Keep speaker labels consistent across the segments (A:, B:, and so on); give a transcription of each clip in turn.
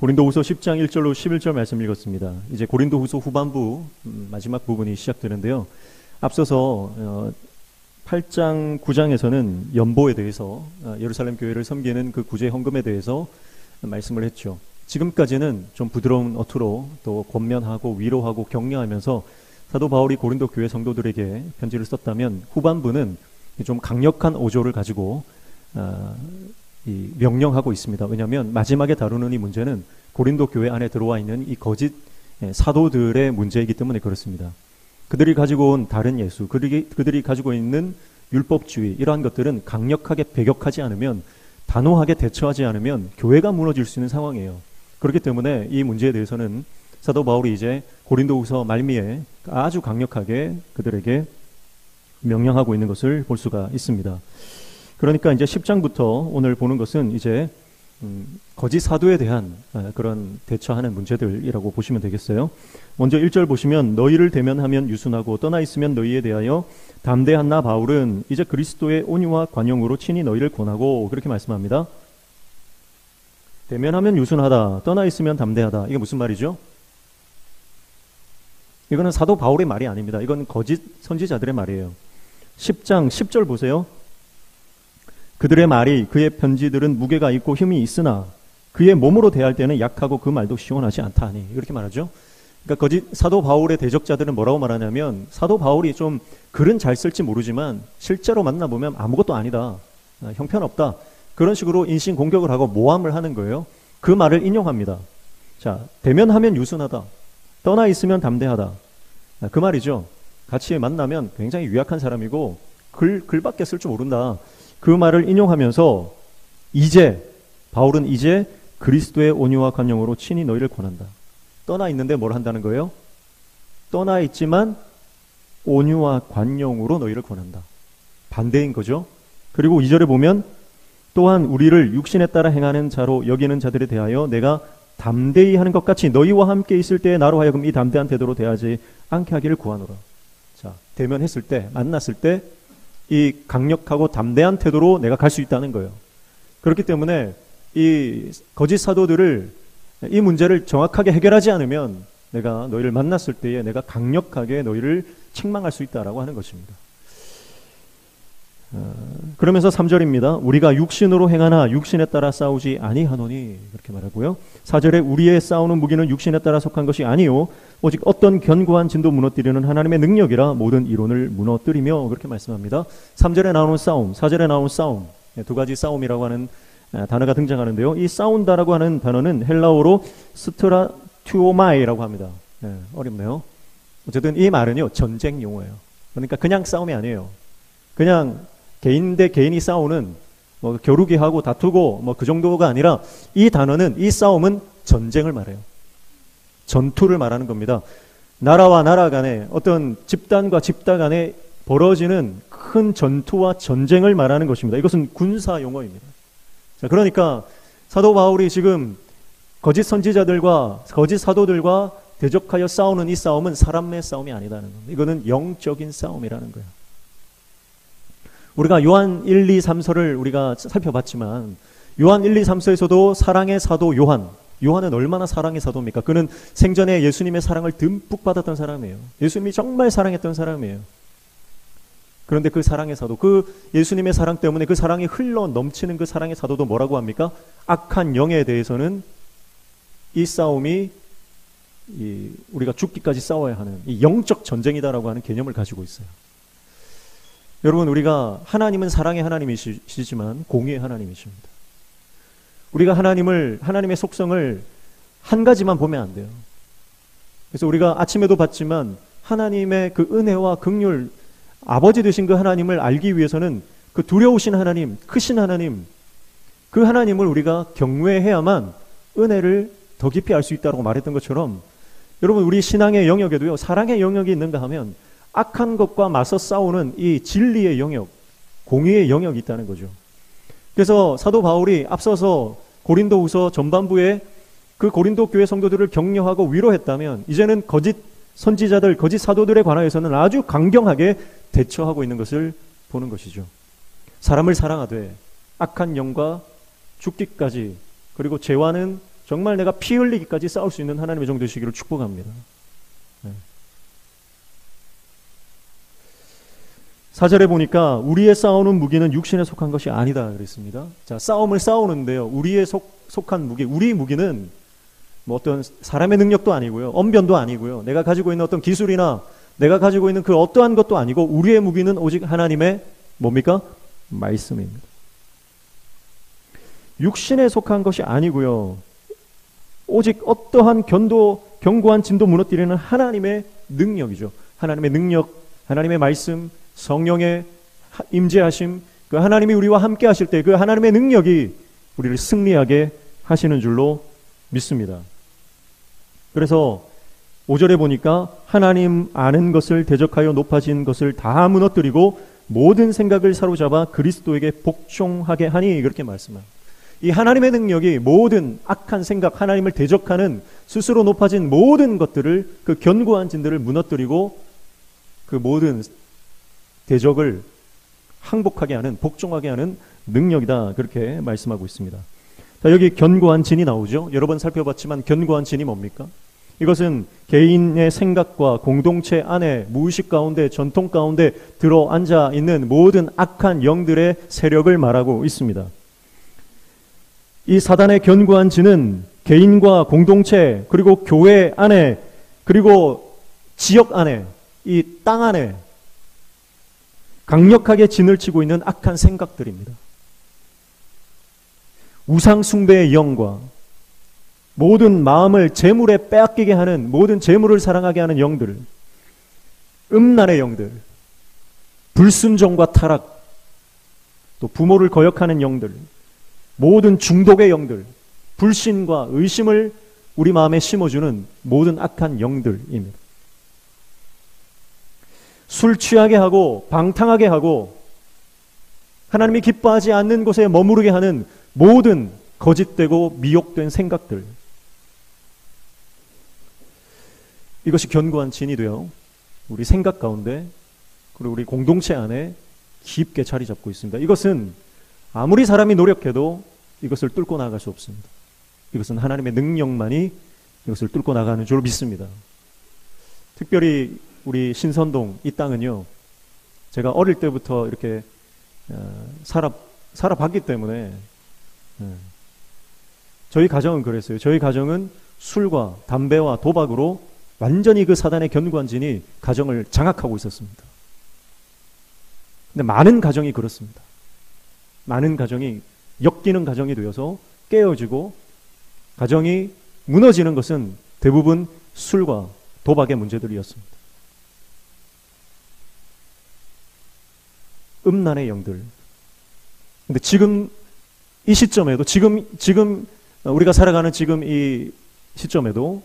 A: 고린도후서 10장 1절로 11절 말씀 읽었습니다. 이제 고린도후서 후반부 마지막 부분이 시작되는데요. 앞서서 8장 9장에서는 연보에 대해서 예루살렘 교회를 섬기는 그 구제 헌금에 대해서 말씀을 했죠. 지금까지는 좀 부드러운 어투로 또 권면하고 위로하고 격려하면서 사도 바울이 고린도 교회 성도들에게 편지를 썼다면, 후반부는 좀 강력한 어조를 가지고 명령하고 있습니다. 왜냐하면 마지막에 다루는 이 문제는 고린도 교회 안에 들어와 있는 이 거짓 사도들의 문제이기 때문에 그렇습니다. 그들이 가지고 온 다른 예수, 그들이 가지고 있는 율법주의, 이러한 것들은 강력하게 배격하지 않으면, 단호하게 대처하지 않으면 교회가 무너질 수 있는 상황이에요. 그렇기 때문에 이 문제에 대해서는 사도 바울이 이제 고린도후서 말미에 아주 강력하게 그들에게 명령하고 있는 것을 볼 수가 있습니다. 그러니까 이제 10장부터 오늘 보는 것은 이제 거짓 사도에 대한 그런 대처하는 문제들이라고 보시면 되겠어요. 먼저 1절 보시면, 너희를 대면하면 유순하고 떠나 있으면 너희에 대하여 담대한 나 바울은 이제 그리스도의 온유와 관용으로 친히 너희를 권하고, 그렇게 말씀합니다. 대면하면 유순하다, 떠나 있으면 담대하다. 이게 무슨 말이죠? 이거는 사도 바울의 말이 아닙니다. 이건 거짓 선지자들의 말이에요. 10장 10절 보세요. 그들의 말이, 그의 편지들은 무게가 있고 힘이 있으나 그의 몸으로 대할 때는 약하고 그 말도 시원하지 않다 하니, 이렇게 말하죠. 그러니까 거짓 사도 바울의 대적자들은 뭐라고 말하냐면, 사도 바울이 좀 글은 잘 쓸지 모르지만 실제로 만나보면 아무것도 아니다, 형편없다, 그런 식으로 인신 공격을 하고 모함을 하는 거예요. 그 말을 인용합니다. 자, 대면하면 유순하다, 떠나 있으면 담대하다, 그 말이죠. 같이 만나면 굉장히 유약한 사람이고 글밖에 쓸 줄 모른다, 그 말을 인용하면서 바울은 이제 그리스도의 온유와 관용으로 친히 너희를 권한다. 떠나 있는데 뭘 한다는 거예요? 떠나 있지만 온유와 관용으로 너희를 권한다. 반대인 거죠. 그리고 2절에 보면, 또한 우리를 육신에 따라 행하는 자로 여기는 자들에 대하여 내가 담대히 하는 것 같이 너희와 함께 있을 때에 나로 하여금 이 담대한 태도로 대하지 않게 하기를 구하노라. 자, 대면했을 때, 만났을 때 이 강력하고 담대한 태도로 내가 갈 수 있다는 거예요. 그렇기 때문에 이 거짓 사도들을, 이 문제를 정확하게 해결하지 않으면 내가 너희를 만났을 때에 내가 강력하게 너희를 책망할 수 있다라고 하는 것입니다. 그러면서 3절입니다. 우리가 육신으로 행하나 육신에 따라 싸우지 아니하노니, 그렇게 말하고요. 4절에 우리의 싸우는 무기는 육신에 따라 속한 것이 아니요 오직 어떤 견고한 진도 무너뜨리는 하나님의 능력이라 모든 이론을 무너뜨리며, 그렇게 말씀합니다. 3절에 나오는 싸움, 4절에 나오는 싸움, 두 가지 싸움이라고 하는 단어가 등장하는데요. 이 싸운다라고 하는 단어는 헬라어로 스트라튜오마이라고 합니다. 어렵네요. 어쨌든 이 말은요, 전쟁 용어예요. 그러니까 그냥 싸움이 아니에요. 그냥 개인 대 개인이 싸우는, 겨루기 하고 다투고 그 정도가 아니라, 이 단어는, 이 싸움은 전쟁을 말해요. 전투를 말하는 겁니다. 나라와 나라 간에, 어떤 집단과 집단 간에 벌어지는 큰 전투와 전쟁을 말하는 것입니다. 이것은 군사 용어입니다. 자, 그러니까 사도 바울이 지금 거짓 선지자들과 거짓 사도들과 대적하여 싸우는 이 싸움은 사람의 싸움이 아니라는 겁니다. 이거는 영적인 싸움이라는 거예요. 우리가 요한 1, 2, 3서를 우리가 살펴봤지만, 요한 1, 2, 3서에서도 사랑의 사도 요한은 얼마나 사랑의 사도입니까? 그는 생전에 예수님의 사랑을 듬뿍 받았던 사람이에요. 예수님이 정말 사랑했던 사람이에요. 그런데 그 사랑의 사도, 그 예수님의 사랑 때문에 그 사랑이 흘러 넘치는 그 사랑의 사도도 뭐라고 합니까? 악한 영에 대해서는 이 싸움이 우리가 죽기까지 싸워야 하는 이 영적 전쟁이다라고 하는 개념을 가지고 있어요. 여러분, 우리가, 하나님은 사랑의 하나님이시지만 공의의 하나님이십니다. 우리가 하나님의 속성을 한 가지만 보면 안 돼요. 그래서 우리가 아침에도 봤지만 하나님의 그 은혜와 긍휼, 아버지 되신 그 하나님을 알기 위해서는 그 두려우신 하나님, 크신 하나님, 그 하나님을 우리가 경외해야만 은혜를 더 깊이 알 수 있다고 말했던 것처럼, 여러분, 우리 신앙의 영역에도요, 사랑의 영역이 있는가 하면 악한 것과 맞서 싸우는 이 진리의 영역, 공의의 영역이 있다는 거죠. 그래서 사도 바울이 앞서서 고린도후서 전반부에 그 고린도 교회 성도들을 격려하고 위로했다면, 이제는 거짓 선지자들, 거짓 사도들에 관하여서는 아주 강경하게 대처하고 있는 것을 보는 것이죠. 사람을 사랑하되 악한 영과 죽기까지, 그리고 죄와는 정말 내가 피 흘리기까지 싸울 수 있는 하나님의 종 되시기를 축복합니다. 네. 4절에 보니까 우리의 싸우는 무기는 육신에 속한 것이 아니다 그랬습니다. 자, 싸움을 싸우는데요. 우리의 속한 무기, 우리 무기는 뭐 어떤 사람의 능력도 아니고요. 언변도 아니고요. 내가 가지고 있는 어떤 기술이나 내가 가지고 있는 그 어떠한 것도 아니고 우리의 무기는 오직 하나님의 뭡니까? 말씀입니다. 육신에 속한 것이 아니고요. 오직 어떠한 견고한 진도 무너뜨리는 하나님의 능력이죠. 하나님의 능력, 하나님의 말씀, 성령의 임재하심, 그 하나님이 우리와 함께 하실 때 그 하나님의 능력이 우리를 승리하게 하시는 줄로 믿습니다. 그래서 5절에 보니까 하나님 아는 것을 대적하여 높아진 것을 다 무너뜨리고 모든 생각을 사로잡아 그리스도에게 복종하게 하니 그렇게 말씀합니다. 이 하나님의 능력이 모든 악한 생각, 하나님을 대적하는 스스로 높아진 모든 것들을 그 견고한 진들을 무너뜨리고 그 모든 대적을 항복하게 하는, 복종하게 하는 능력이다 그렇게 말씀하고 있습니다. 자, 여기 견고한 진이 나오죠. 여러 번 살펴봤지만 견고한 진이 뭡니까? 이것은 개인의 생각과 공동체 안에 무의식 가운데 전통 가운데 들어앉아 있는 모든 악한 영들의 세력을 말하고 있습니다. 이 사단의 견고한 진은 개인과 공동체 그리고 교회 안에 그리고 지역 안에 이 땅 안에 강력하게 진을 치고 있는 악한 생각들입니다. 우상 숭배의 영과 모든 마음을 재물에 빼앗기게 하는 모든 재물을 사랑하게 하는 영들, 음란의 영들, 불순종과 타락, 또 부모를 거역하는 영들, 모든 중독의 영들, 불신과 의심을 우리 마음에 심어주는 모든 악한 영들입니다. 술 취하게 하고 방탕하게 하고 하나님이 기뻐하지 않는 곳에 머무르게 하는 모든 거짓되고 미혹된 생각들, 이것이 견고한 진이 되어 우리 생각 가운데 그리고 우리 공동체 안에 깊게 자리 잡고 있습니다. 이것은 아무리 사람이 노력해도 이것을 뚫고 나갈 수 없습니다. 이것은 하나님의 능력만이 이것을 뚫고 나가는 줄 믿습니다. 특별히 우리 신선동 이 땅은요, 제가 어릴 때부터 이렇게 살아봤기 때문에 저희 가정은 그랬어요. 저희 가정은 술과 담배와 도박으로 완전히 그 사단의 견고한 진이 가정을 장악하고 있었습니다. 근데 많은 가정이 그렇습니다. 많은 가정이 엮이는 가정이 되어서 깨어지고 가정이 무너지는 것은 대부분 술과 도박의 문제들이었습니다. 음란의 영들. 근데 지금 이 시점에도 지금 우리가 살아가는 지금 이 시점에도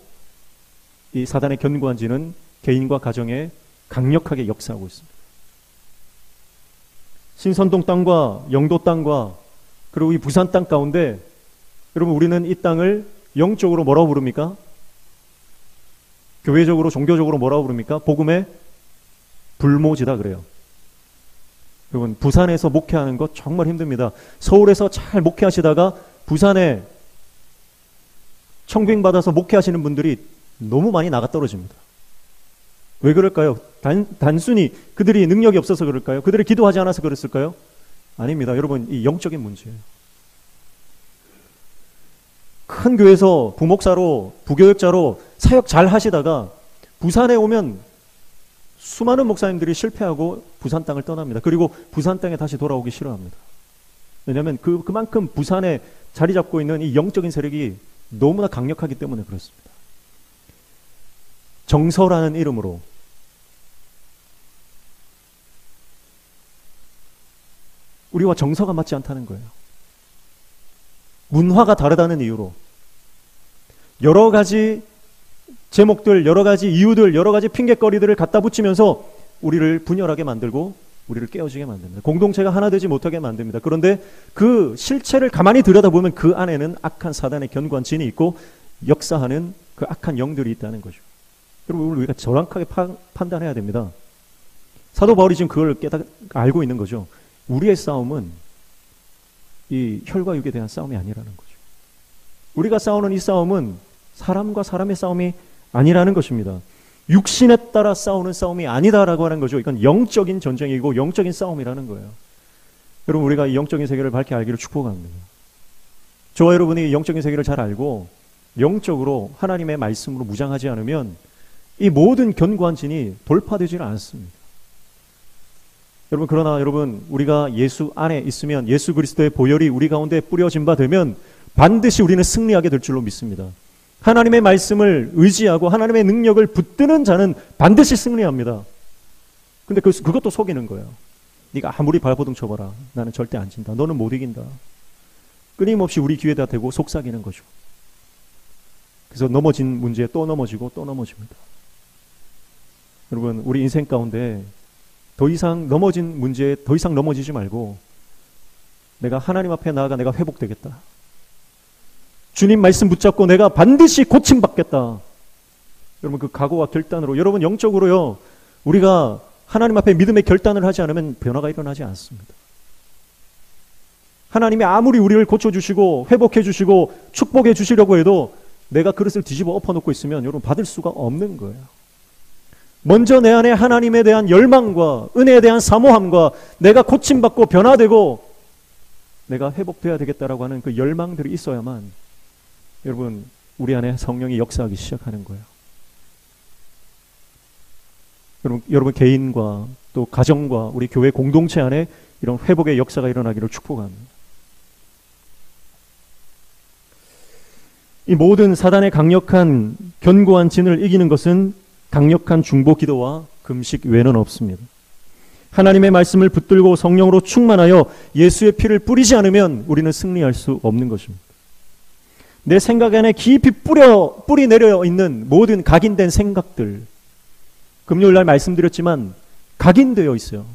A: 이 사단의 견고한 진은 개인과 가정에 강력하게 역사하고 있습니다. 신선동 땅과 영도 땅과 그리고 이 부산 땅 가운데 여러분 우리는 이 땅을 영적으로 뭐라고 부릅니까? 교회적으로 종교적으로 뭐라고 부릅니까? 복음의 불모지다 그래요. 여러분 부산에서 목회하는 것 정말 힘듭니다. 서울에서 잘 목회하시다가 부산에 청빙 받아서 목회하시는 분들이 너무 많이 나가 떨어집니다. 왜 그럴까요? 단순히 그들이 능력이 없어서 그럴까요? 그들이 기도하지 않아서 그랬을까요? 아닙니다. 여러분 이 영적인 문제예요. 큰 교회에서 부목사로 부교역자로 사역 잘 하시다가 부산에 오면 수많은 목사님들이 실패하고 부산 땅을 떠납니다. 그리고 부산 땅에 다시 돌아오기 싫어합니다. 왜냐하면 그만큼 부산에 자리 잡고 있는 이 영적인 세력이 너무나 강력하기 때문에 그렇습니다. 정서라는 이름으로 우리와 정서가 맞지 않다는 거예요. 문화가 다르다는 이유로 여러 가지 제목들, 여러 가지 이유들, 여러 가지 핑계거리들을 갖다 붙이면서 우리를 분열하게 만들고 우리를 깨어지게 만듭니다. 공동체가 하나 되지 못하게 만듭니다. 그런데 그 실체를 가만히 들여다보면 그 안에는 악한 사단의 견고한 진이 있고 역사하는 그 악한 영들이 있다는 거죠. 여러분 우리가 정확하게 판단해야 됩니다. 사도 바울이 지금 그걸 알고 있는 거죠. 우리의 싸움은 이 혈과 육에 대한 싸움이 아니라는 거죠. 우리가 싸우는 이 싸움은 사람과 사람의 싸움이 아니라는 것입니다. 육신에 따라 싸우는 싸움이 아니다라고 하는 거죠. 이건 영적인 전쟁이고 영적인 싸움이라는 거예요. 여러분, 우리가 이 영적인 세계를 밝게 알기를 축복합니다. 저와 여러분이 영적인 세계를 잘 알고 영적으로 하나님의 말씀으로 무장하지 않으면 이 모든 견고한 진이 돌파되지는 않습니다. 여러분, 그러나 여러분, 우리가 예수 안에 있으면, 예수 그리스도의 보혈이 우리 가운데 뿌려진 바 되면 반드시 우리는 승리하게 될 줄로 믿습니다. 하나님의 말씀을 의지하고 하나님의 능력을 붙드는 자는 반드시 승리합니다. 근데 그것도 속이는 거예요. 네가 아무리 발버둥 쳐봐라, 나는 절대 안 진다, 너는 못 이긴다. 끊임없이 우리 귀에다 대고 속삭이는 거죠. 그래서 넘어진 문제에 또 넘어지고 또 넘어집니다. 여러분, 우리 인생 가운데 더 이상 넘어진 문제에 더 이상 넘어지지 말고 내가 하나님 앞에 나아가 내가 회복되겠다, 주님 말씀 붙잡고 내가 반드시 고침받겠다. 여러분, 그 각오와 결단으로, 여러분 영적으로요, 우리가 하나님 앞에 믿음의 결단을 하지 않으면 변화가 일어나지 않습니다. 하나님이 아무리 우리를 고쳐주시고 회복해 주시고 축복해 주시려고 해도 내가 그릇을 뒤집어 엎어놓고 있으면 여러분 받을 수가 없는 거예요. 먼저 내 안에 하나님에 대한 열망과 은혜에 대한 사모함과 내가 고침받고 변화되고 내가 회복돼야 되겠다라고 하는 그 열망들이 있어야만 여러분 우리 안에 성령이 역사하기 시작하는 거예요. 여러분 개인과 또 가정과 우리 교회 공동체 안에 이런 회복의 역사가 일어나기를 축복합니다. 이 모든 사단의 강력한 견고한 진을 이기는 것은 강력한 중보 기도와 금식 외에는 없습니다. 하나님의 말씀을 붙들고 성령으로 충만하여 예수의 피를 뿌리지 않으면 우리는 승리할 수 없는 것입니다. 내 생각 안에 깊이 뿌리 내려 있는 모든 각인된 생각들, 금요일 날 말씀드렸지만 각인되어 있어요.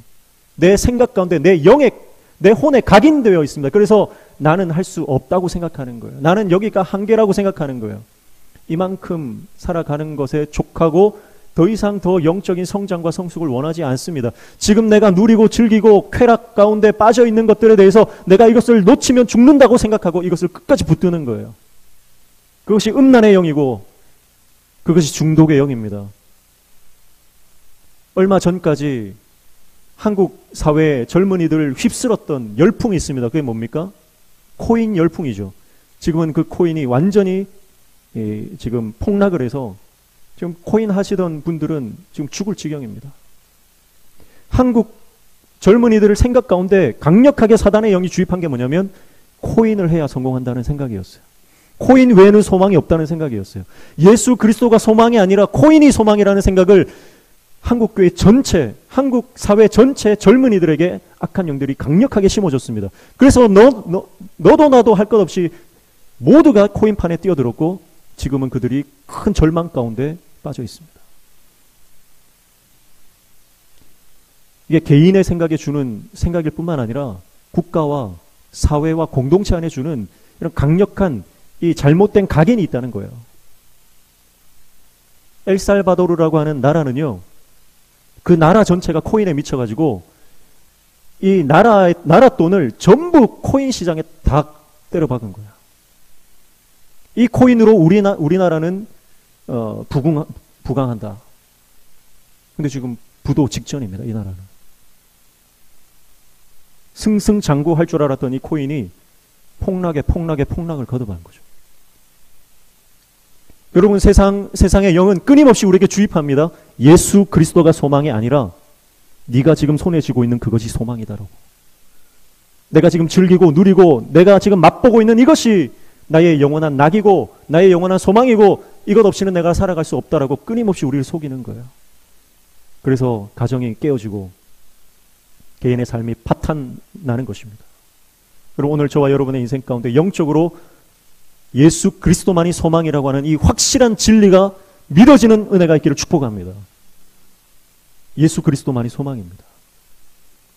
A: 내 생각 가운데 내 영에, 내 혼에 각인되어 있습니다. 그래서 나는 할 수 없다고 생각하는 거예요. 나는 여기가 한계라고 생각하는 거예요. 이만큼 살아가는 것에 족하고 더 이상 더 영적인 성장과 성숙을 원하지 않습니다. 지금 내가 누리고 즐기고 쾌락 가운데 빠져 있는 것들에 대해서 내가 이것을 놓치면 죽는다고 생각하고 이것을 끝까지 붙드는 거예요. 그것이 음란의 영이고 그것이 중독의 영입니다. 얼마 전까지 한국 사회의 젊은이들을 휩쓸었던 열풍이 있습니다. 그게 뭡니까? 코인 열풍이죠. 지금은 그 코인이 완전히 지금 폭락을 해서 지금 코인 하시던 분들은 지금 죽을 지경입니다. 한국 젊은이들을 생각 가운데 강력하게 사단의 영이 주입한 게 뭐냐면 코인을 해야 성공한다는 생각이었어요. 코인 외에는 소망이 없다는 생각이었어요. 예수 그리스도가 소망이 아니라 코인이 소망이라는 생각을 한국 교회 전체, 한국 사회 전체 젊은이들에게 악한 영들이 강력하게 심어줬습니다. 그래서 너도 나도 할 것 없이 모두가 코인판에 뛰어들었고 지금은 그들이 큰 절망 가운데 빠져 있습니다. 이게 개인의 생각에 주는 생각일 뿐만 아니라 국가와 사회와 공동체 안에 주는 이런 강력한 이 잘못된 각인이 있다는 거예요. 엘살바도르라고 하는 나라는요, 그 나라 전체가 코인에 미쳐가지고 이 나라 돈을 전부 코인 시장에 다 때려박은 거야. 이 코인으로 우리나라는 부강한다. 근데 지금 부도 직전입니다. 이 나라는. 승승장구할 줄 알았던 이 코인이 폭락을 거듭한 거죠. 여러분, 세상의 영은 끊임없이 우리에게 주입합니다. 예수 그리스도가 소망이 아니라 네가 지금 손에 쥐고 있는 그것이 소망이다라고. 내가 지금 즐기고 누리고 내가 지금 맛보고 있는 이것이 나의 영원한 낙이고 나의 영원한 소망이고 이것 없이는 내가 살아갈 수 없다라고 끊임없이 우리를 속이는 거예요. 그래서 가정이 깨어지고 개인의 삶이 파탄나는 것입니다. 그리고 오늘 저와 여러분의 인생 가운데 영적으로 예수 그리스도만이 소망이라고 하는 이 확실한 진리가 믿어지는 은혜가 있기를 축복합니다. 예수 그리스도만이 소망입니다.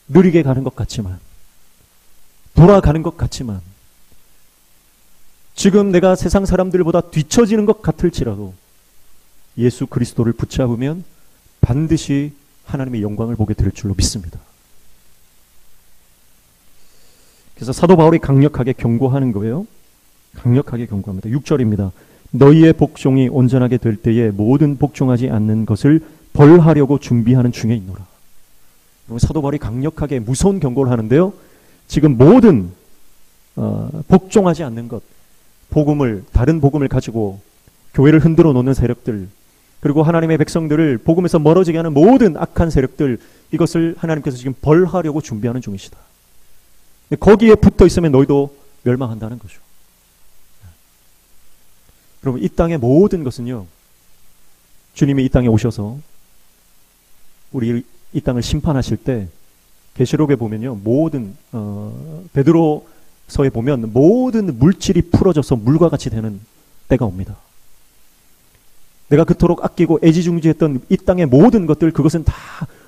A: 느리게 가는 것 같지만, 돌아가는 것 같지만, 지금 내가 세상 사람들보다 뒤처지는 것 같을지라도 예수 그리스도를 붙잡으면 반드시 하나님의 영광을 보게 될 줄로 믿습니다. 그래서 사도 바울이 강력하게 경고하는 거예요. 강력하게 경고합니다. 6절입니다. 너희의 복종이 온전하게 될 때에 모든 복종하지 않는 것을 벌하려고 준비하는 중에 있노라. 사도 바울이 강력하게 무서운 경고를 하는데요. 지금 모든 복종하지 않는 것, 다른 복음을 가지고 교회를 흔들어 놓는 세력들, 그리고 하나님의 백성들을 복음에서 멀어지게 하는 모든 악한 세력들, 이것을 하나님께서 지금 벌하려고 준비하는 중이시다. 거기에 붙어 있으면 너희도 멸망한다는 거죠. 여러분, 이 땅의 모든 것은요, 주님이 이 땅에 오셔서 우리 이 땅을 심판하실 때 계시록에 보면요, 모든 베드로서에 보면 모든 물질이 풀어져서 물과 같이 되는 때가 옵니다. 내가 그토록 아끼고 애지중지했던 이 땅의 모든 것들, 그것은 다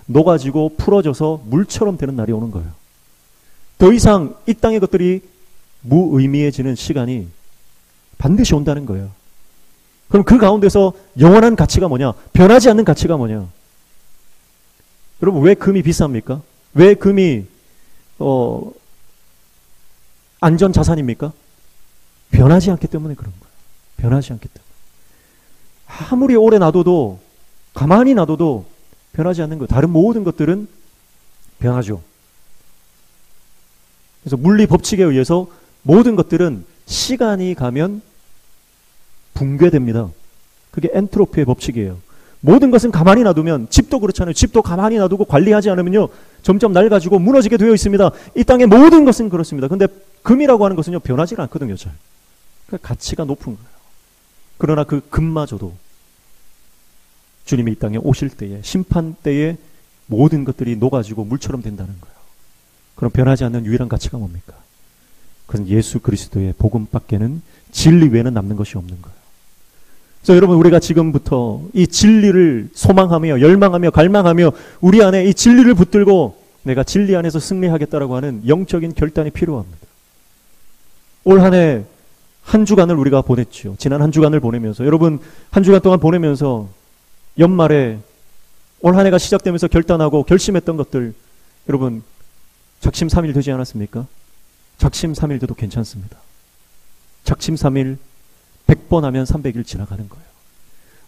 A: 녹아지고 풀어져서 물처럼 되는 날이 오는 거예요. 더 이상 이 땅의 것들이 무의미해지는 시간이 반드시 온다는 거예요. 그럼 그 가운데서 영원한 가치가 뭐냐? 변하지 않는 가치가 뭐냐? 여러분, 왜 금이 비쌉니까? 왜 금이 안전 자산입니까? 변하지 않기 때문에 그런 거예요. 변하지 않기 때문에. 아무리 오래 놔둬도, 가만히 놔둬도 변하지 않는 거예요. 다른 모든 것들은 변하죠. 그래서 물리 법칙에 의해서 모든 것들은 시간이 가면 붕괴됩니다. 그게 엔트로피의 법칙이에요. 모든 것은 가만히 놔두면, 집도 그렇잖아요. 집도 가만히 놔두고 관리하지 않으면요, 점점 낡아지고 무너지게 되어 있습니다. 이 땅의 모든 것은 그렇습니다. 근데 금이라고 하는 것은요, 변하지 않거든요, 잘. 그러니까 가치가 높은 거예요. 그러나 그 금마저도 주님이 이 땅에 오실 때에, 심판 때에 모든 것들이 녹아지고 물처럼 된다는 거예요. 그럼 변하지 않는 유일한 가치가 뭡니까? 그건 예수 그리스도의 복음밖에는, 진리 외에는 남는 것이 없는 거예요. 그래서 여러분, 우리가 지금부터 이 진리를 소망하며 열망하며 갈망하며 우리 안에 이 진리를 붙들고 내가 진리 안에서 승리하겠다라고 하는 영적인 결단이 필요합니다. 올 한 해 한 주간을 우리가 보냈죠. 지난 한 주간을 보내면서, 여러분 한 주간 동안 보내면서 연말에 올 한 해가 시작되면서 결단하고 결심했던 것들, 여러분 작심삼일 되지 않았습니까? 작심삼일 돼도 괜찮습니다. 작심삼일 100번 하면 300일 지나가는 거예요.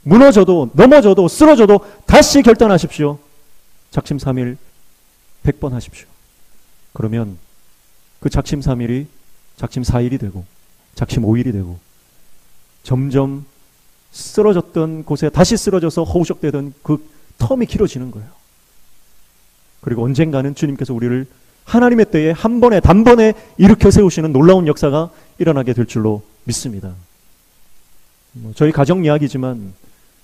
A: 무너져도 넘어져도 쓰러져도 다시 결단하십시오. 작심삼일 100번 하십시오. 그러면 그 작심삼일이 작심사일이 되고 작심오일이 되고 점점 쓰러졌던 곳에 다시 쓰러져서 허우적대던 그 텀이 길어지는 거예요. 그리고 언젠가는 주님께서 우리를 하나님의 때에 한 번에 단번에 일으켜 세우시는 놀라운 역사가 일어나게 될 줄로 믿습니다. 저희 가정 이야기지만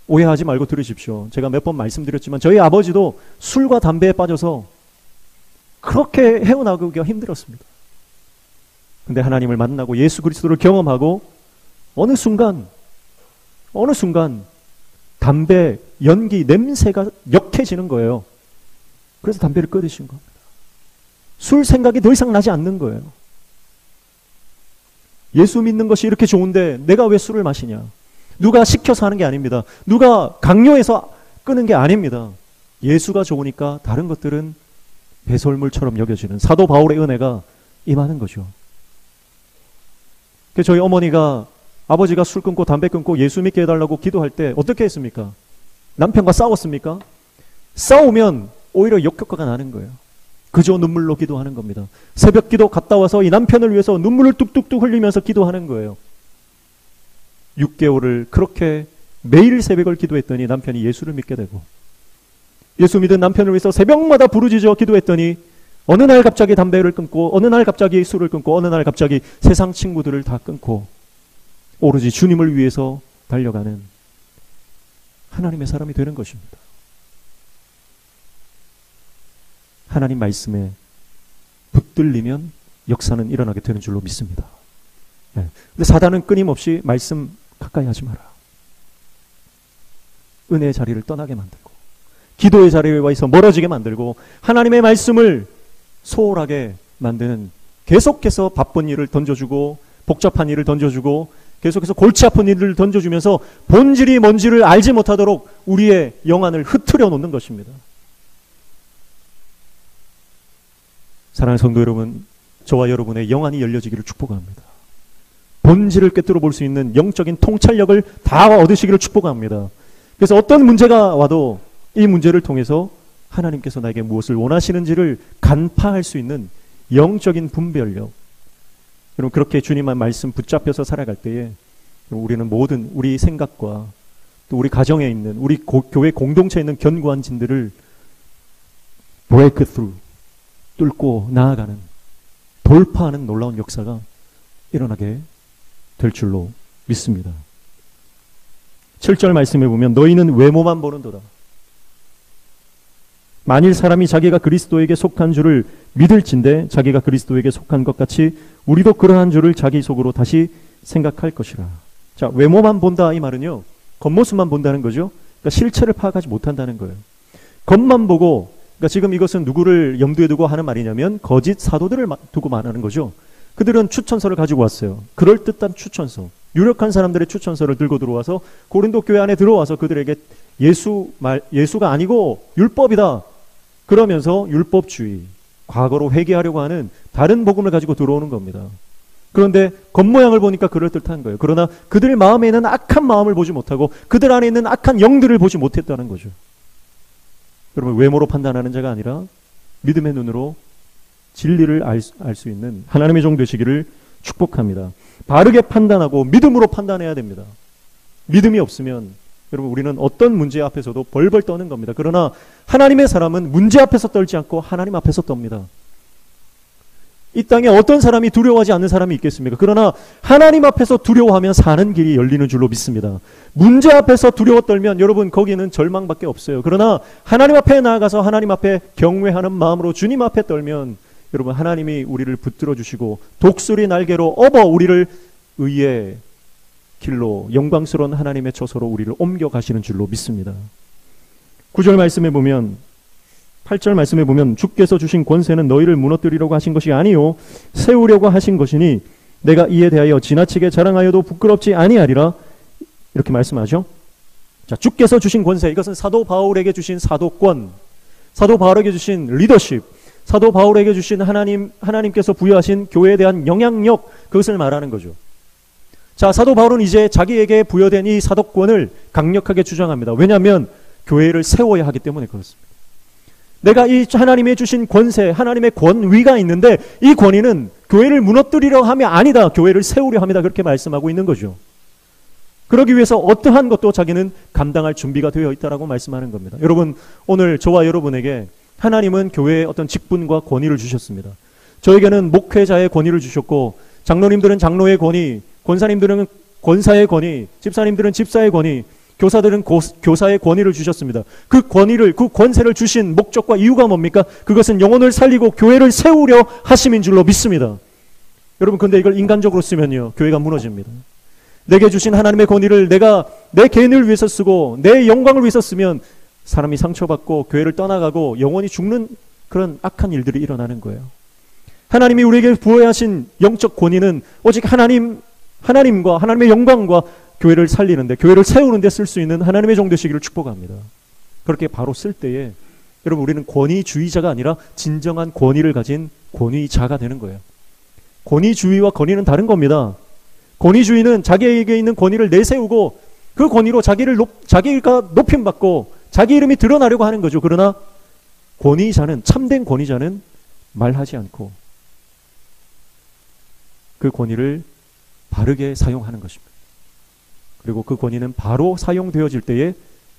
A: 오해하지 말고 들으십시오. 제가 몇 번 말씀드렸지만 저희 아버지도 술과 담배에 빠져서 그렇게 헤어나가기가 힘들었습니다. 근데 하나님을 만나고 예수 그리스도를 경험하고 어느 순간 담배, 연기, 냄새가 역해지는 거예요. 그래서 담배를 끊으신 겁니다. 술 생각이 더 이상 나지 않는 거예요. 예수 믿는 것이 이렇게 좋은데 내가 왜 술을 마시냐? 누가 시켜서 하는 게 아닙니다. 누가 강요해서 끄는 게 아닙니다. 예수가 좋으니까 다른 것들은 배설물처럼 여겨지는 사도 바울의 은혜가 임하는 거죠. 저희 어머니가 아버지가 술 끊고 담배 끊고 예수 믿게 해달라고 기도할 때 어떻게 했습니까? 남편과 싸웠습니까? 싸우면 오히려 역효과가 나는 거예요. 그저 눈물로 기도하는 겁니다. 새벽 기도 갔다 와서 이 남편을 위해서 눈물을 뚝뚝뚝 흘리면서 기도하는 거예요. 6개월을 그렇게 매일 새벽을 기도했더니 남편이 예수를 믿게 되고, 예수 믿은 남편을 위해서 새벽마다 부르짖어 기도했더니 어느 날 갑자기 담배를 끊고, 어느 날 갑자기 술을 끊고, 어느 날 갑자기 세상 친구들을 다 끊고 오로지 주님을 위해서 달려가는 하나님의 사람이 되는 것입니다. 하나님 말씀에 붙들리면 역사는 일어나게 되는 줄로 믿습니다. 근데 사단은 끊임없이 말씀 가까이 하지 마라, 은혜의 자리를 떠나게 만들고 기도의 자리에 와 있어 멀어지게 만들고 하나님의 말씀을 소홀하게 만드는, 계속해서 바쁜 일을 던져주고 복잡한 일을 던져주고 계속해서 골치 아픈 일을 던져주면서 본질이 뭔지를 알지 못하도록 우리의 영안을 흐트려 놓는 것입니다. 사랑하는 성도 여러분, 저와 여러분의 영안이 열려지기를 축복합니다. 본질을 꿰뚫어 볼 수 있는 영적인 통찰력을 다 얻으시기를 축복합니다. 그래서 어떤 문제가 와도 이 문제를 통해서 하나님께서 나에게 무엇을 원하시는지를 간파할 수 있는 영적인 분별력. 여러분, 그렇게 주님의 말씀 붙잡혀서 살아갈 때에 우리는 모든 우리 생각과 또 우리 가정에 있는 우리 교회 공동체에 있는 견고한 진들을 break through, 뚫고 나아가는, 돌파하는 놀라운 역사가 일어나게 될 줄로 믿습니다. 7절 말씀에 보면 너희는 외모만 보는도다. 만일 사람이 자기가 그리스도에게 속한 줄을 믿을진대 자기가 그리스도에게 속한 것 같이 우리도 그러한 줄을 자기 속으로 다시 생각할 것이라. 자, 외모만 본다 이 말은요, 겉모습만 본다는 거죠. 그러니까 실체를 파악하지 못한다는 거예요. 겉만 보고, 그러니까 지금 이것은 누구를 염두에 두고 하는 말이냐면 거짓 사도들을 두고 말하는 거죠. 그들은 추천서를 가지고 왔어요. 그럴듯한 추천서, 유력한 사람들의 추천서를 들고 들어와서 고린도 교회 안에 들어와서 그들에게 예수가 아니고 율법이다 그러면서 율법주의, 과거로 회개하려고 하는 다른 복음을 가지고 들어오는 겁니다. 그런데 겉모양을 보니까 그럴듯한 거예요. 그러나 그들의 마음에 있는 악한 마음을 보지 못하고 그들 안에 있는 악한 영들을 보지 못했다는 거죠. 여러분, 외모로 판단하는 자가 아니라 믿음의 눈으로 진리를 알 수 있는 하나님의 종 되시기를 축복합니다. 바르게 판단하고 믿음으로 판단해야 됩니다. 믿음이 없으면 여러분, 우리는 어떤 문제 앞에서도 벌벌 떠는 겁니다. 그러나 하나님의 사람은 문제 앞에서 떨지 않고 하나님 앞에서 떱니다. 이 땅에 어떤 사람이 두려워하지 않는 사람이 있겠습니까? 그러나 하나님 앞에서 두려워하면 사는 길이 열리는 줄로 믿습니다. 문제 앞에서 두려워 떨면 여러분, 거기는 절망밖에 없어요. 그러나 하나님 앞에 나아가서 하나님 앞에 경외하는 마음으로 주님 앞에 떨면 여러분, 하나님이 우리를 붙들어 주시고 독수리 날개로 업어 우리를 의의 길로, 영광스러운 하나님의 처소로 우리를 옮겨가시는 줄로 믿습니다. 9절 말씀에 보면, 8절 말씀에 보면 주께서 주신 권세는 너희를 무너뜨리려고 하신 것이 아니요 세우려고 하신 것이니 내가 이에 대하여 지나치게 자랑하여도 부끄럽지 아니하리라, 이렇게 말씀하죠. 자, 주께서 주신 권세, 이것은 사도 바울에게 주신 사도권, 사도 바울에게 주신 리더십, 사도 바울에게 주신 하나님께서 부여하신 교회에 대한 영향력, 그것을 말하는 거죠. 자, 사도 바울은 이제 자기에게 부여된 이 사도권을 강력하게 주장합니다. 왜냐하면 교회를 세워야 하기 때문에 그렇습니다. 내가 이 하나님의 주신 권세, 하나님의 권위가 있는데 이 권위는 교회를 무너뜨리려 함이 아니다, 교회를 세우려 합니다. 그렇게 말씀하고 있는 거죠. 그러기 위해서 어떠한 것도 자기는 감당할 준비가 되어 있다라고 말씀하는 겁니다. 여러분, 오늘 저와 여러분에게 하나님은 교회에 어떤 직분과 권위를 주셨습니다. 저에게는 목회자의 권위를 주셨고, 장로님들은 장로의 권위, 권사님들은 권사의 권위, 집사님들은 집사의 권위, 교사들은 교사의 권위를 주셨습니다. 그 권위를, 그 권세를 주신 목적과 이유가 뭡니까? 그것은 영혼을 살리고 교회를 세우려 하심인 줄로 믿습니다. 여러분, 근데 이걸 인간적으로 쓰면요, 교회가 무너집니다. 내게 주신 하나님의 권위를 내가 내 개인을 위해서 쓰고 내 영광을 위해서 쓰면 사람이 상처받고 교회를 떠나가고 영혼이 죽는 그런 악한 일들이 일어나는 거예요. 하나님이 우리에게 부여하신 영적 권위는 오직 하나님과 하나님의 영광과 교회를 살리는데, 교회를 세우는데 쓸 수 있는 하나님의 종 되시기를 축복합니다. 그렇게 바로 쓸 때에 여러분, 우리는 권위주의자가 아니라 진정한 권위를 가진 권위자가 되는 거예요. 권위주의와 권위는 다른 겁니다. 권위주의는 자기에게 있는 권위를 내세우고 그 권위로 자기가 높임받고 자기 이름이 드러나려고 하는 거죠. 그러나 권위자는, 참된 권위자는 말하지 않고 그 권위를 바르게 사용하는 것입니다. 그리고 그 권위는 바로 사용되어질 때에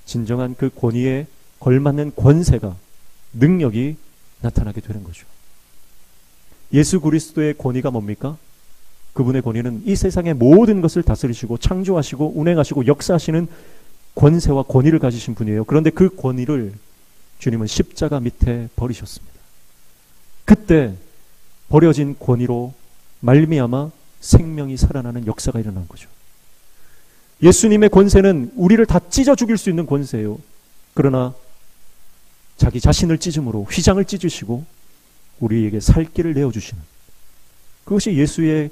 A: 진정한 그 권위에 걸맞는 권세가, 능력이 나타나게 되는 거죠. 예수 그리스도의 권위가 뭡니까? 그분의 권위는 이 세상의 모든 것을 다스리시고 창조하시고 운행하시고 역사하시는 권세와 권위를 가지신 분이에요. 그런데 그 권위를 주님은 십자가 밑에 버리셨습니다. 그때 버려진 권위로 말미암아 생명이 살아나는 역사가 일어난 거죠. 예수님의 권세는 우리를 다 찢어 죽일 수 있는 권세예요. 그러나 자기 자신을 찢음으로 휘장을 찢으시고 우리에게 살 길을 내어주시는, 그것이 예수의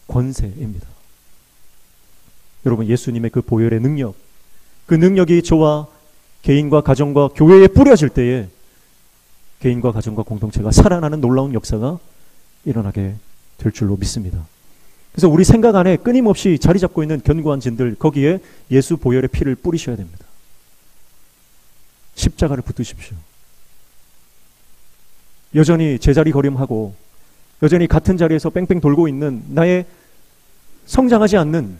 A: 권세입니다. 여러분, 예수님의 그 보혈의 능력, 그 능력이 저와 개인과 가정과 교회에 뿌려질 때에 개인과 가정과 공동체가 살아나는 놀라운 역사가 일어나게 될 줄로 믿습니다. 그래서 우리 생각 안에 끊임없이 자리 잡고 있는 견고한 진들, 거기에 예수 보혈의 피를 뿌리셔야 됩니다. 십자가를 붙드십시오. 여전히 제자리 걸음하고 여전히 같은 자리에서 뺑뺑 돌고 있는 나의 성장하지 않는,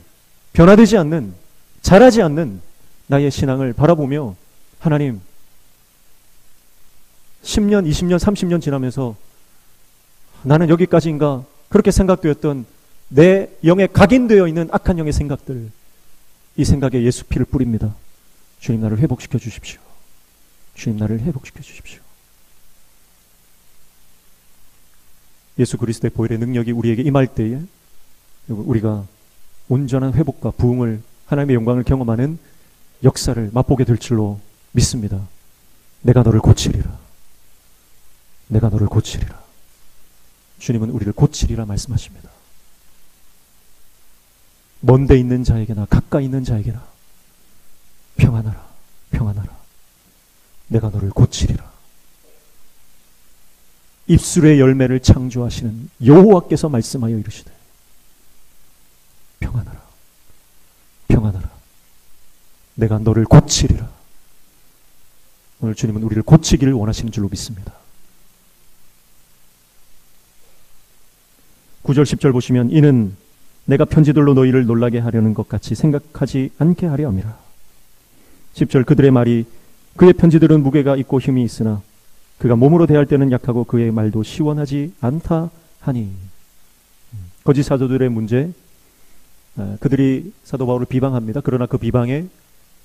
A: 변화되지 않는, 자라지 않는 나의 신앙을 바라보며 하나님, 10년, 20년, 30년 지나면서 나는 여기까지인가 그렇게 생각되었던 내 영에 각인되어 있는 악한 영의 생각들, 이 생각에 예수 피를 뿌립니다. 주님 나를 회복시켜 주십시오. 주님 나를 회복시켜 주십시오. 예수 그리스도의 보혈의 능력이 우리에게 임할 때에 우리가 온전한 회복과 부흥을, 하나님의 영광을 경험하는 역사를 맛보게 될 줄로 믿습니다. 내가 너를 고치리라. 내가 너를 고치리라. 주님은 우리를 고치리라 말씀하십니다. 먼데 있는 자에게나 가까이 있는 자에게나 평안하라, 평안하라. 내가 너를 고치리라. 입술의 열매를 창조하시는 여호와께서 말씀하여 이르시되 평안하라, 평안하라. 내가 너를 고치리라. 오늘 주님은 우리를 고치기를 원하시는 줄로 믿습니다. 9절 10절 보시면 이는 내가 편지들로 너희를 놀라게 하려는 것 같이 생각하지 않게 하려 함이라. 10절 그들의 말이 그의 편지들은 무게가 있고 힘이 있으나 그가 몸으로 대할 때는 약하고 그의 말도 시원하지 않다 하니. 거짓 사도들의 문제, 그들이 사도 바울을 비방합니다. 그러나 그 비방에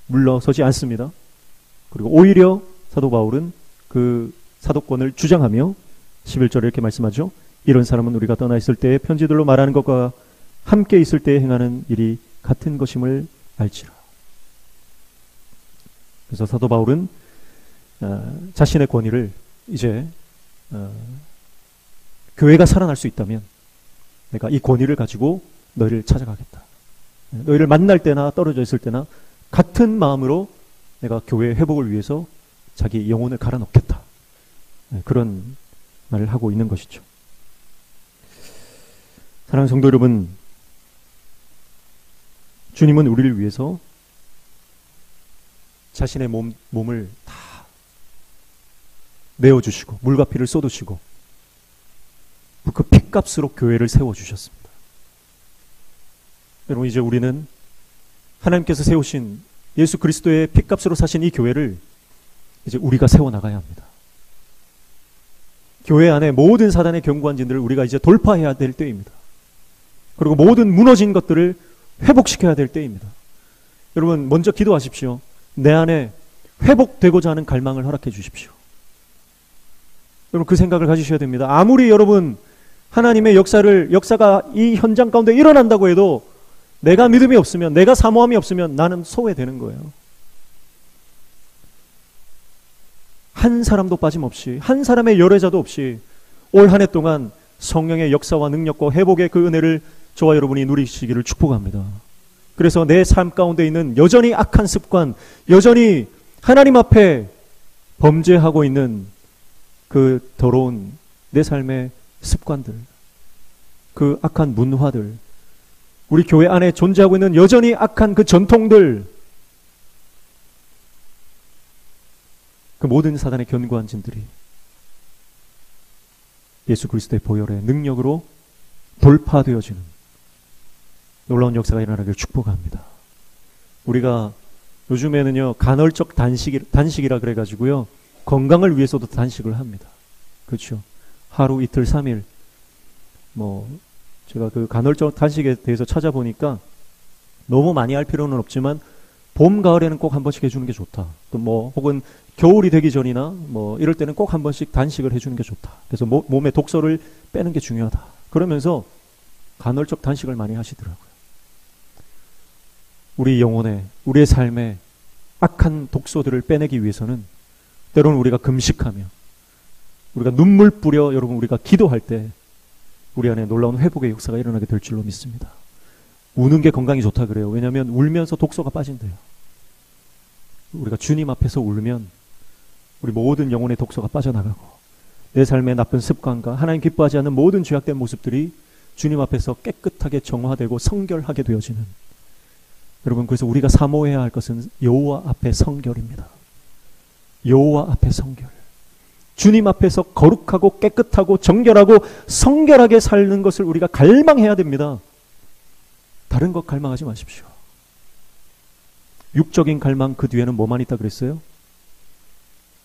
A: 물러서지 않습니다. 그리고 오히려 사도 바울은 그 사도권을 주장하며 11절에 이렇게 말씀하죠. 이런 사람은 우리가 떠나 있을 때에 편지들로 말하는 것과 함께 있을 때에 행하는 일이 같은 것임을 알지라. 그래서 사도 바울은 자신의 권위를 이제 교회가 살아날 수 있다면 내가 이 권위를 가지고 너희를 찾아가겠다. 너희를 만날 때나 떨어져 있을 때나 같은 마음으로 내가 교회의 회복을 위해서 자기 영혼을 갈아넣겠다. 그런 말을 하고 있는 것이죠. 사랑하는 성도 여러분, 주님은 우리를 위해서 자신의 몸을 다 내어주시고 물과 피를 쏟으시고 그 핏값으로 교회를 세워주셨습니다. 여러분, 이제 우리는 하나님께서 세우신 예수 그리스도의 핏값으로 사신 이 교회를 이제 우리가 세워나가야 합니다. 교회 안에 모든 사단의 견고한 진들을 우리가 이제 돌파해야 될 때입니다. 그리고 모든 무너진 것들을 회복시켜야 될 때입니다. 여러분, 먼저 기도하십시오. 내 안에 회복되고자 하는 갈망을 허락해 주십시오. 여러분, 그 생각을 가지셔야 됩니다. 아무리 여러분 하나님의 역사가 이 현장 가운데 일어난다고 해도 내가 믿음이 없으면, 내가 사모함이 없으면 나는 소외되는 거예요. 한 사람도 빠짐없이, 한 사람의 열애자도 없이 올 한 해 동안 성령의 역사와 능력과 회복의 그 은혜를 저와 여러분이 누리시기를 축복합니다. 그래서 내 삶 가운데 있는 여전히 악한 습관, 여전히 하나님 앞에 범죄하고 있는 그 더러운 내 삶의 습관들, 그 악한 문화들, 우리 교회 안에 존재하고 있는 여전히 악한 그 전통들, 그 모든 사단의 견고한 진들이 예수 그리스도의 보혈의 능력으로 돌파되어지는 놀라운 역사가 일어나기를 축복합니다. 우리가 요즘에는요, 간헐적 단식이라 그래가지고요, 건강을 위해서도 단식을 합니다. 그렇죠? 하루, 이틀, 3일. 제가 그 간헐적 단식에 대해서 찾아보니까 너무 많이 할 필요는 없지만 봄, 가을에는 꼭 한 번씩 해주는 게 좋다. 또 혹은 겨울이 되기 전이나 이럴 때는 꼭 한 번씩 단식을 해주는 게 좋다. 그래서 몸의 독소를 빼는 게 중요하다. 그러면서 간헐적 단식을 많이 하시더라고요. 우리 영혼에, 우리의 삶에 악한 독소들을 빼내기 위해서는 때로는 우리가 금식하며 우리가 눈물 뿌려 여러분 우리가 기도할 때 우리 안에 놀라운 회복의 역사가 일어나게 될 줄로 믿습니다. 우는 게 건강이 좋다 그래요. 왜냐하면 울면서 독소가 빠진대요. 우리가 주님 앞에서 울면 우리 모든 영혼의 독소가 빠져나가고 내 삶의 나쁜 습관과 하나님 기뻐하지 않는 모든 죄악된 모습들이 주님 앞에서 깨끗하게 정화되고 성결하게 되어지는, 여러분, 그래서 우리가 사모해야 할 것은 여호와 앞의 성결입니다. 여호와 앞의 성결. 주님 앞에서 거룩하고 깨끗하고 정결하고 성결하게 사는 것을 우리가 갈망해야 됩니다. 다른 것 갈망하지 마십시오. 육적인 갈망 그 뒤에는 뭐만 있다 그랬어요?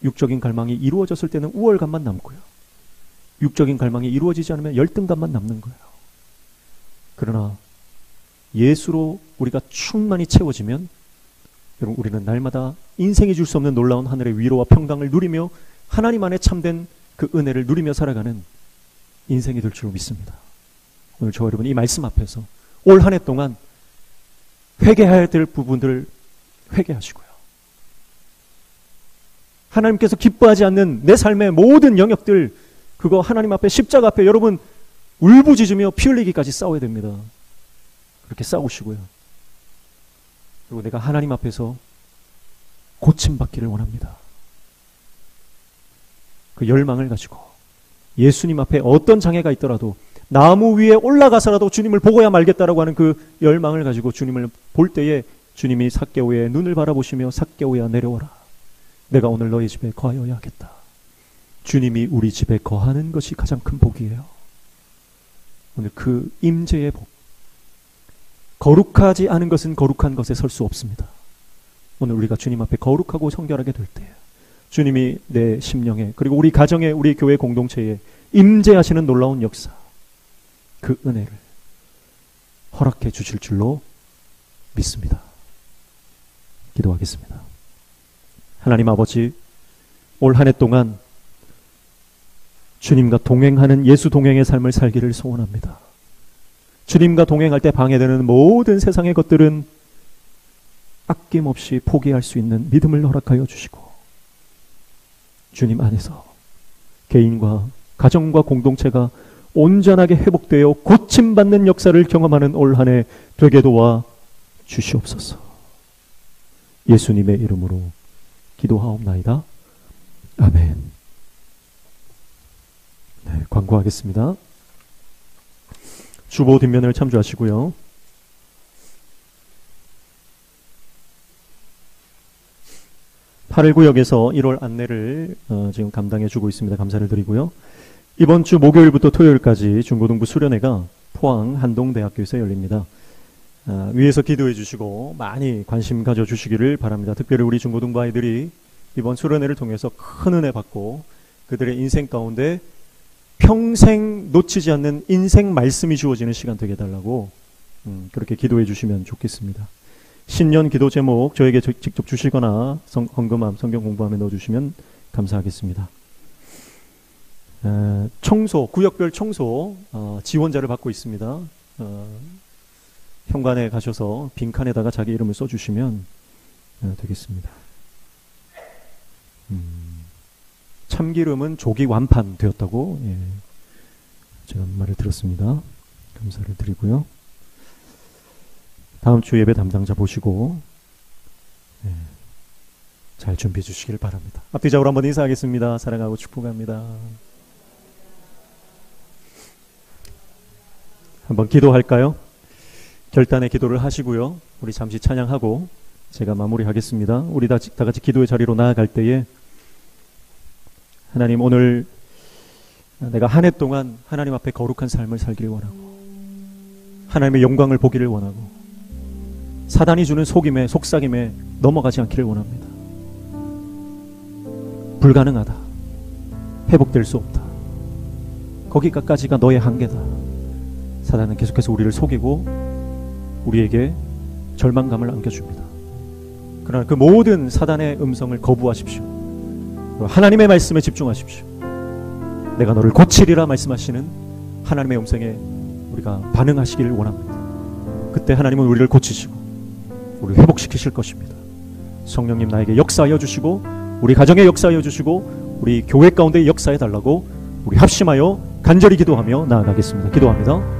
A: 육적인 갈망이 이루어졌을 때는 우월감만 남고요. 육적인 갈망이 이루어지지 않으면 열등감만 남는 거예요. 그러나 예수로 우리가 충만히 채워지면 여러분, 우리는 날마다 인생이 줄 수 없는 놀라운 하늘의 위로와 평강을 누리며 하나님 안에 참된 그 은혜를 누리며 살아가는 인생이 될 줄 믿습니다. 오늘 저와 여러분 이 말씀 앞에서 올 한 해 동안 회개해야 될 부분들을 회개하시고요. 하나님께서 기뻐하지 않는 내 삶의 모든 영역들, 그거 하나님 앞에, 십자가 앞에 여러분 울부짖으며 피 흘리기까지 싸워야 됩니다. 그렇게 싸우시고요. 그리고 내가 하나님 앞에서 고침받기를 원합니다. 그 열망을 가지고 예수님 앞에 어떤 장애가 있더라도 나무 위에 올라가서라도 주님을 보고야 말겠다라고 하는 그 열망을 가지고 주님을 볼 때에 주님이 삭개오의 눈을 바라보시며 삭개오야 내려오라. 내가 오늘 너희 집에 거하여야 하겠다. 주님이 우리 집에 거하는 것이 가장 큰 복이에요. 오늘 그 임재의 복. 거룩하지 않은 것은 거룩한 것에 설 수 없습니다. 오늘 우리가 주님 앞에 거룩하고 성결하게 될 때 주님이 내 심령에, 그리고 우리 가정에, 우리 교회 공동체에 임재하시는 놀라운 역사, 그 은혜를 허락해 주실 줄로 믿습니다. 기도하겠습니다. 하나님 아버지, 올 한 해 동안 주님과 동행하는 예수 동행의 삶을 살기를 소원합니다. 주님과 동행할 때 방해되는 모든 세상의 것들은 아낌없이 포기할 수 있는 믿음을 허락하여 주시고, 주님 안에서 개인과 가정과 공동체가 온전하게 회복되어 고침받는 역사를 경험하는 올 한 해 되게 도와 주시옵소서. 예수님의 이름으로 기도하옵나이다. 아멘. 네, 광고하겠습니다. 주보 뒷면을 참조하시고요. 팔구역에서 1월 안내를 지금 감당해주고 있습니다. 감사를 드리고요. 이번 주 목요일부터 토요일까지 중고등부 수련회가 포항 한동대학교에서 열립니다. 위에서 기도해 주시고 많이 관심 가져주시기를 바랍니다. 특별히 우리 중고등부 아이들이 이번 수련회를 통해서 큰 은혜 받고 그들의 인생 가운데 평생 놓치지 않는 인생 말씀이 주어지는 시간 되게 해달라고 그렇게 기도해 주시면 좋겠습니다. 신년 기도 제목 저에게 직접 주시거나 헌금함 성경 공부함에 넣어주시면 감사하겠습니다. 청소, 구역별 청소 지원자를 받고 있습니다. 현관에 가셔서 빈칸에다가 자기 이름을 써주시면 되겠습니다. 참기름은 조기 완판되었다고 제가 말을 들었습니다. 감사를 드리고요. 다음 주 예배 담당자 보시고 잘 준비해 주시길 바랍니다. 앞뒤 좌우로 한번 인사하겠습니다. 사랑하고 축복합니다. 한번 기도할까요? 결단의 기도를 하시고요. 우리 잠시 찬양하고 제가 마무리하겠습니다. 우리 다 같이 기도의 자리로 나아갈 때에 하나님, 오늘 내가 한 해 동안 하나님 앞에 거룩한 삶을 살기를 원하고 하나님의 영광을 보기를 원하고 사단이 주는 속임에 속삭임에 넘어가지 않기를 원합니다. 불가능하다. 회복될 수 없다. 거기까지가 너의 한계다. 사단은 계속해서 우리를 속이고 우리에게 절망감을 안겨줍니다. 그러나 그 모든 사단의 음성을 거부하십시오. 하나님의 말씀에 집중하십시오. 내가 너를 고치리라 말씀하시는 하나님의 음성에 우리가 반응하시기를 원합니다. 그때 하나님은 우리를 고치시고 우리를 회복시키실 것입니다. 성령님 나에게 역사하여 주시고 우리 가정에 역사하여 주시고 우리 교회 가운데 역사해 달라고 우리 합심하여 간절히 기도하며 나아가겠습니다. 기도합니다.